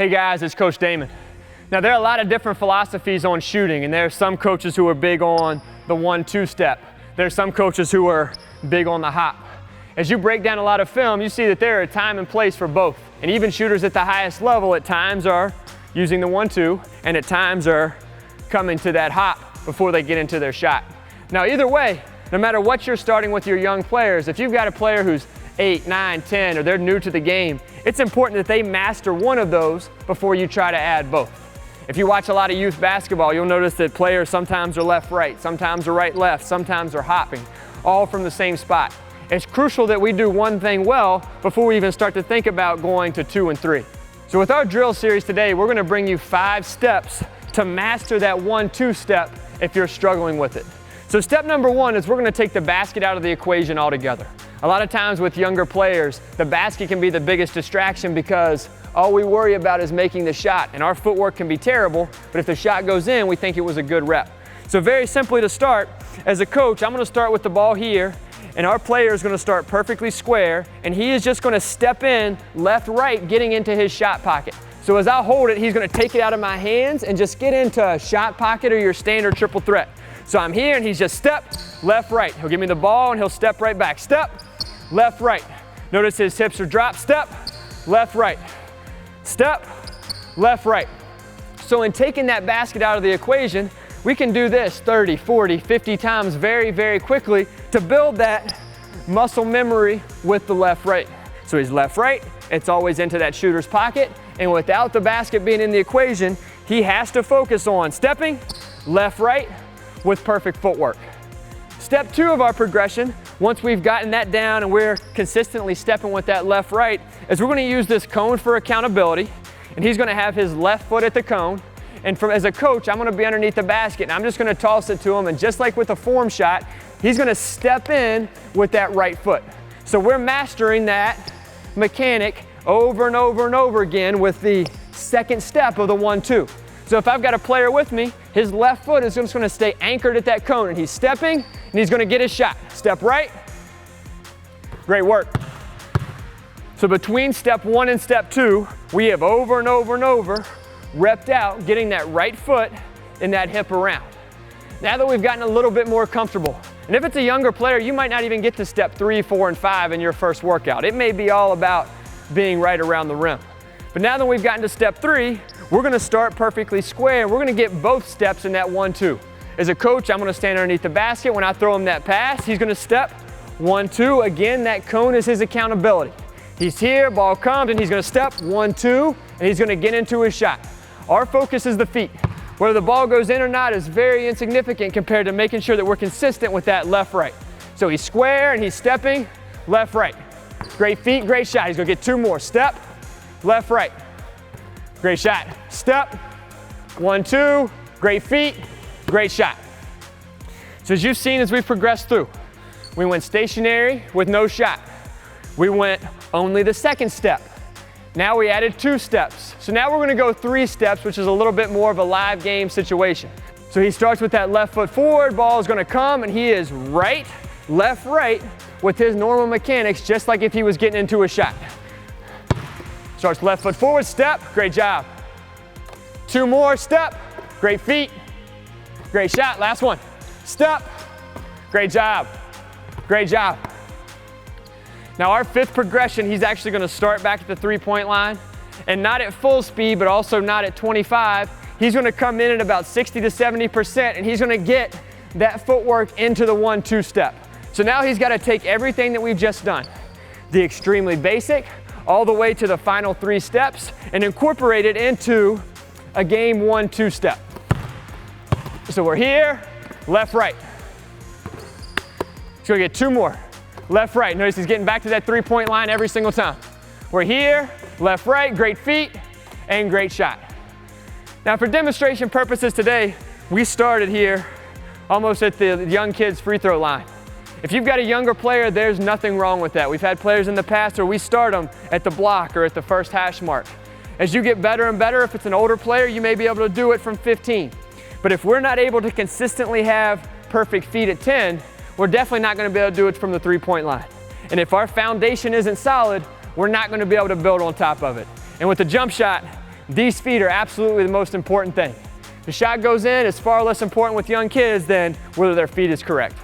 Hey guys, it's Coach Damon. Now there are a lot of different philosophies on shooting, and there are some coaches who are big on the 1-2 step. There are some coaches who are big on the hop. As you break down a lot of film, you see that there are a time and place for both. And even shooters at the highest level at times are using the 1-2, and at times are coming to that hop before they get into their shot. Now either way, no matter what you're starting with your young players, if you've got a player who's 8, 9, 10, or they're new to the game, it's important that they master one of those before you try to add both. If you watch a lot of youth basketball, you'll notice that players sometimes are left-right, sometimes are right-left, sometimes are hopping, all from the same spot. It's crucial that we do one thing well before we even start to think about going to 2 and 3. So with our drill series today, we're going to bring you 5 steps to master that 1-2 step if you're struggling with it. So step number 1 is we're going to take the basket out of the equation altogether. A lot of times with younger players, the basket can be the biggest distraction because all we worry about is making the shot, and our footwork can be terrible, but if the shot goes in, we think it was a good rep. So very simply to start, as a coach, I'm going to start with the ball here, and our player is going to start perfectly square, and he is just going to step in left-right, getting into his shot pocket. So as I hold it, he's going to take it out of my hands and just get into a shot pocket or your standard triple threat. So I'm here, and he's just step, left-right. He'll give me the ball, and he'll step right back. Step, left-right. Notice his hips are dropped. Step, left-right. Step, left-right. So in taking that basket out of the equation, we can do this 30, 40, 50 times very, very quickly to build that muscle memory with the left-right. So he's left-right, it's always into that shooter's pocket, and without the basket being in the equation, he has to focus on stepping left-right with perfect footwork. Step 2 of our progression, once we've gotten that down and we're consistently stepping with that left-right, is we're going to use this cone for accountability, and he's going to have his left foot at the cone. And as a coach, I'm going to be underneath the basket, and I'm just going to toss it to him, and just like with a form shot, he's going to step in with that right foot. So we're mastering that mechanic over and over and over again with the second step of the 1-2. So if I've got a player with me, his left foot is just going to stay anchored at that cone, and he's stepping, and he's going to get his shot. Step right. Great work. So between step 1 and step 2, we have over and over and over repped out getting that right foot and that hip around. Now that we've gotten a little bit more comfortable, and if it's a younger player, you might not even get to step 3, 4, and 5 in your first workout. It may be all about being right around the rim. But now that we've gotten to step 3, we're going to start perfectly square, and we're going to get both steps in that 1-2. As a coach, I'm going to stand underneath the basket. When I throw him that pass, he's going to step 1-2. Again, that cone is his accountability. He's here, ball comes, and he's going to step 1-2, and he's going to get into his shot. Our focus is the feet. Whether the ball goes in or not is very insignificant compared to making sure that we're consistent with that left-right. So he's square, and he's stepping left-right. Great feet, great shot. He's going to get 2 more. Step, left-right. Great shot. Step, 1-2, great feet, great shot. So as you've seen as we've progressed through, we went stationary with no shot. We went only the second step. Now we added 2 steps. So now we're going to go 3 steps, which is a little bit more of a live game situation. So he starts with that left foot forward, ball is going to come, and he is right, left, right with his normal mechanics, just like if he was getting into a shot. Starts left foot forward, step, great job. 2 more, step, great feet, great shot. Last one, step, great job, great job. Now our 5th progression, he's actually going to start back at the 3-point line, and not at full speed, but also not at 25. He's going to come in at about 60 to 70%, and he's going to get that footwork into the 1-2 step. So now he's got to take everything that we've just done, the extremely basic, all the way to the final 3 steps, and incorporate it into a game 1-2 step. So we're here, left, right. He's going to get 2 more. Left, right. Notice he's getting back to that 3-point line every single time. We're here, left, right, great feet, and great shot. Now for demonstration purposes today, we started here almost at the young kids' free throw line. If you've got a younger player, there's nothing wrong with that. We've had players in the past where we start them at the block or at the first hash mark. As you get better and better, if it's an older player, you may be able to do it from 15. But if we're not able to consistently have perfect feet at 10, we're definitely not going to be able to do it from the 3-point line. And if our foundation isn't solid, we're not going to be able to build on top of it. And with the jump shot, These feet are absolutely the most important thing. The shot goes in, it's far less important with young kids than whether their feet is correct.